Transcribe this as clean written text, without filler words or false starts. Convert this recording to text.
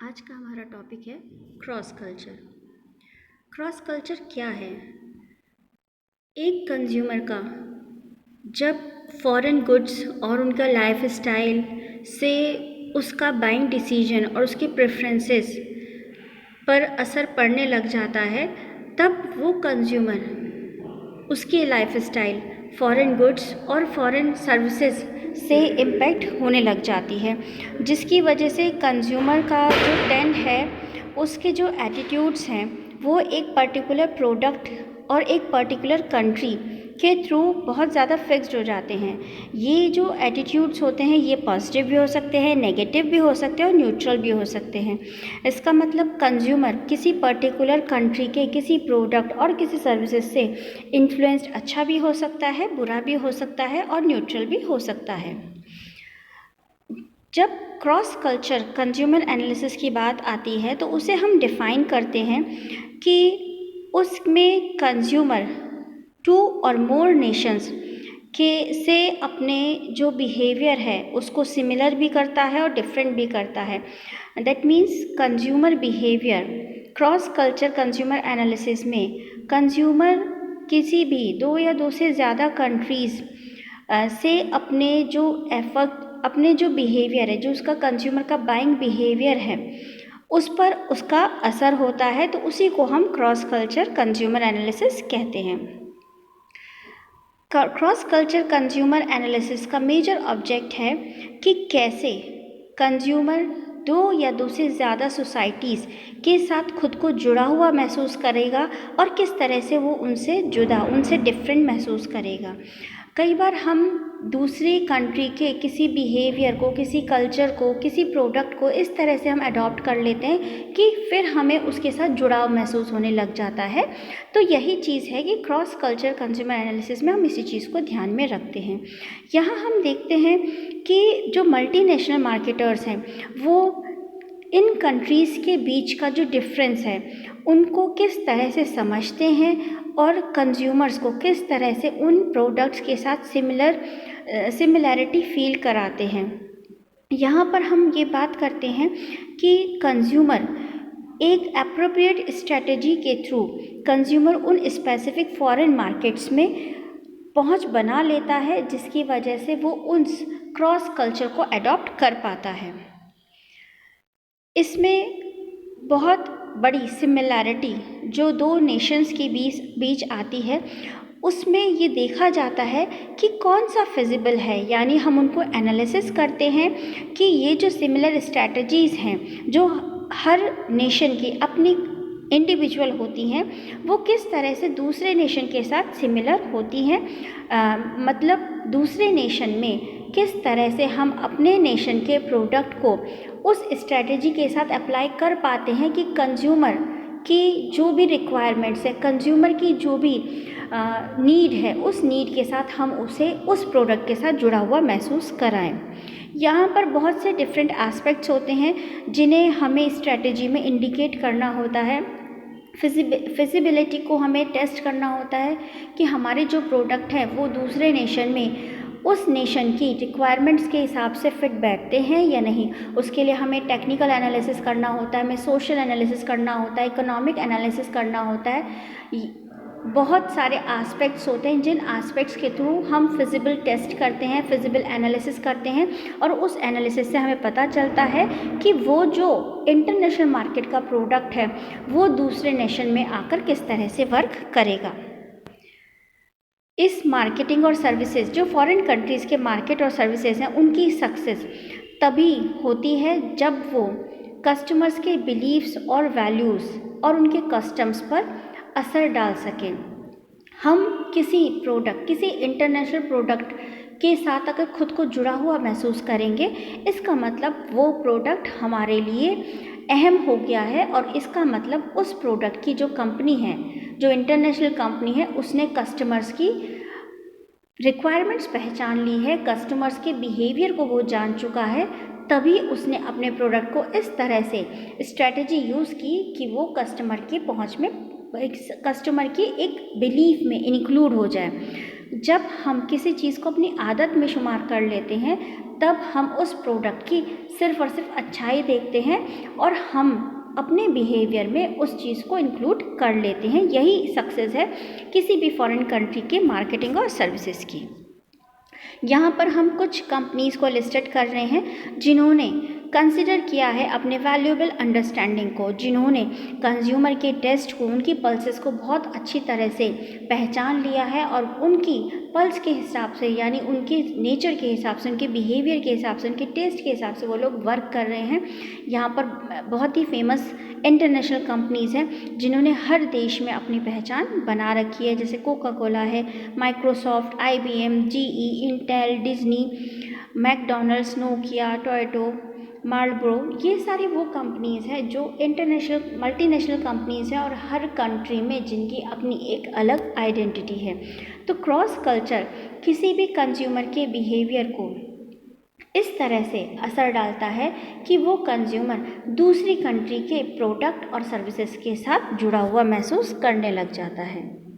आज का हमारा टॉपिक है क्रॉस कल्चर। क्रॉस कल्चर क्या है? एक कंज्यूमर का जब फॉरेन गुड्स और उनका लाइफ स्टाइल से उसका बाइंग डिसीजन और उसके प्रेफरेंसेस पर असर पड़ने लग जाता है, तब वो कंज्यूमर उसके लाइफ स्टाइल फॉरेन गुड्स और फॉरेन सर्विसेज से इम्पैक्ट होने लग जाती है, जिसकी वजह से कंज्यूमर का जो ट्रेंड है, उसके जो एटीट्यूड्स हैं वो एक पर्टिकुलर प्रोडक्ट और एक पर्टिकुलर कंट्री के थ्रू बहुत ज़्यादा फिक्स्ड हो जाते हैं। ये जो एटीट्यूड्स होते हैं ये पॉजिटिव भी हो सकते हैं, नेगेटिव भी हो सकते हैं और न्यूट्रल भी हो सकते हैं। इसका मतलब कंज्यूमर किसी पर्टिकुलर कंट्री के किसी प्रोडक्ट और किसी सर्विसेज से इन्फ्लुएंस्ड अच्छा भी हो सकता है, बुरा भी हो सकता है और न्यूट्रल भी हो सकता है। जब क्रॉस कल्चर कंज्यूमर एनालिसिस की बात आती है तो उसे हम डिफ़ाइन करते हैं कि उसमें कंज्यूमर टू और मोर नेशंस के से अपने जो बिहेवियर है उसको सिमिलर भी करता है और डिफरेंट भी करता है। That means consumer behaviour cross culture consumer analysis में कंज्यूमर किसी भी दो या दो से ज़्यादा कंट्रीज़ से अपने जो बिहेवियर है, जो उसका कंज्यूमर का बाइंग बिहेवियर है, उस पर उसका असर होता है, तो उसी को हम क्रॉस कल्चर कंज्यूमर एनालिसिस कहते हैं। क्रॉस कल्चर कंज्यूमर एनालिसिस का मेजर ऑब्जेक्ट है कि कैसे कंज्यूमर दो या दो से ज़्यादा सोसाइटीज़ के साथ खुद को जुड़ा हुआ महसूस करेगा और किस तरह से वो उनसे जुदा, उनसे डिफरेंट महसूस करेगा। कई बार हम दूसरी कंट्री के किसी बिहेवियर को, किसी कल्चर को, किसी प्रोडक्ट को इस तरह से हम अडॉप्ट कर लेते हैं कि फिर हमें उसके साथ जुड़ाव महसूस होने लग जाता है। तो यही चीज़ है कि क्रॉस कल्चर कंज्यूमर एनालिसिस में हम इसी चीज़ को ध्यान में रखते हैं। यहाँ हम देखते हैं कि जो मल्टीनेशनल मार्केटर्स हैं वो इन कंट्रीज़ के बीच का जो डिफरेंस है उनको किस तरह से समझते हैं और कंज्यूमर्स को किस तरह से उन प्रोडक्ट्स के साथ सिमिलैरिटी फील कराते हैं। यहाँ पर हम ये बात करते हैं कि कंज्यूमर एक एप्रोप्रिएट स्ट्रेटजी के थ्रू कंज्यूमर उन स्पेसिफिक फॉरेन मार्केट्स में पहुँच बना लेता है, जिसकी वजह से वो उन क्रॉस कल्चर को अडॉप्ट कर पाता है। इसमें बहुत बड़ी सिमिलैरिटी जो दो नेशंस के बीच आती है, उसमें ये देखा जाता है कि कौन सा फिजिबल है, यानी हम उनको एनालिसिस करते हैं कि ये जो सिमिलर स्ट्रैटेजीज़ हैं जो हर नेशन की अपनी इंडिविजुअल होती हैं, वो किस तरह से दूसरे नेशन के साथ सिमिलर होती हैं। मतलब दूसरे नेशन में किस तरह से हम अपने नेशन के प्रोडक्ट को उस स्ट्रैटेजी के साथ अप्लाई कर पाते हैं कि कंज्यूमर की जो भी रिक्वायरमेंट्स है, कंज्यूमर की जो भी नीड है, उस नीड के साथ हम उसे उस प्रोडक्ट के साथ जुड़ा हुआ महसूस कराएं। यहाँ पर बहुत से डिफरेंट एस्पेक्ट्स होते हैं जिन्हें हमें स्ट्रैटेजी में इंडिकेट करना होता है। फिजिबिलिटी को हमें टेस्ट करना होता है कि हमारे जो प्रोडक्ट हैं वो दूसरे नेशन में उस नेशन की रिक्वायरमेंट्स के हिसाब से फिट बैठते हैं या नहीं। उसके लिए हमें टेक्निकल एनालिसिस करना होता है, हमें सोशल एनालिसिस करना होता है, इकोनॉमिक एनालिसिस करना होता है। बहुत सारे एस्पेक्ट्स होते हैं जिन एस्पेक्ट्स के थ्रू हम फिजिबल टेस्ट करते हैं, फिजिबल एनालिसिस करते हैं, और उस एनालिसिस से हमें पता चलता है कि वो जो इंटरनेशनल मार्केट का प्रोडक्ट है वो दूसरे नेशन में आकर किस तरह से वर्क करेगा। इस मार्केटिंग और सर्विसेज, जो फॉरेन कंट्रीज़ के मार्केट और सर्विसेज हैं, उनकी सक्सेस तभी होती है जब वो कस्टमर्स के बिलीव्स और वैल्यूज़ और उनके कस्टम्स पर असर डाल सकें। हम किसी प्रोडक्ट, किसी इंटरनेशनल प्रोडक्ट के साथ अगर खुद को जुड़ा हुआ महसूस करेंगे, इसका मतलब वो प्रोडक्ट हमारे लिए अहम हो गया है, और इसका मतलब उस प्रोडक्ट की जो कंपनी है, जो इंटरनेशनल कंपनी है, उसने कस्टमर्स की रिक्वायरमेंट्स पहचान ली है, कस्टमर्स के बिहेवियर को वो जान चुका है, तभी उसने अपने प्रोडक्ट को इस तरह से स्ट्रैटेजी यूज़ की कि वो कस्टमर की पहुंच में, कस्टमर की एक बिलीफ में इंक्लूड हो जाए। जब हम किसी चीज़ को अपनी आदत में शुमार कर लेते हैं तब हम उस प्रोडक्ट की सिर्फ़ और सिर्फ अच्छाई देखते हैं और हम अपने बिहेवियर में उस चीज़ को इंक्लूड कर लेते हैं। यही सक्सेस है किसी भी फॉरेन कंट्री के मार्केटिंग और सर्विसेज की। यहाँ पर हम कुछ कंपनीज़ को लिस्टेड कर रहे हैं जिन्होंने कंसिडर किया है अपने वैल्यूएबल अंडरस्टैंडिंग को, जिन्होंने कंज्यूमर के टेस्ट को, उनकी पल्सेस को बहुत अच्छी तरह से पहचान लिया है और उनकी पल्स के हिसाब से, यानी उनके नेचर के हिसाब से, उनके बिहेवियर के हिसाब से, उनके टेस्ट के हिसाब से वो लोग वर्क कर रहे हैं। यहाँ पर बहुत ही फेमस इंटरनेशनल कंपनीज़ हैं जिन्होंने हर देश में अपनी पहचान बना रखी है, जैसे कोका कोला है, Microsoft, IBM, GE, Intel, Disney, McDonald's, Nokia, Toyota, Marlboro, ये सारी वो कंपनीज़ हैं जो इंटरनेशनल मल्टीनेशनल कंपनीज़ हैं और हर कंट्री में जिनकी अपनी एक अलग आइडेंटिटी है। तो क्रॉस कल्चर किसी भी कंज्यूमर के बिहेवियर को इस तरह से असर डालता है कि वो कंज्यूमर दूसरी कंट्री के प्रोडक्ट और सर्विसेज के साथ जुड़ा हुआ महसूस करने लग जाता है।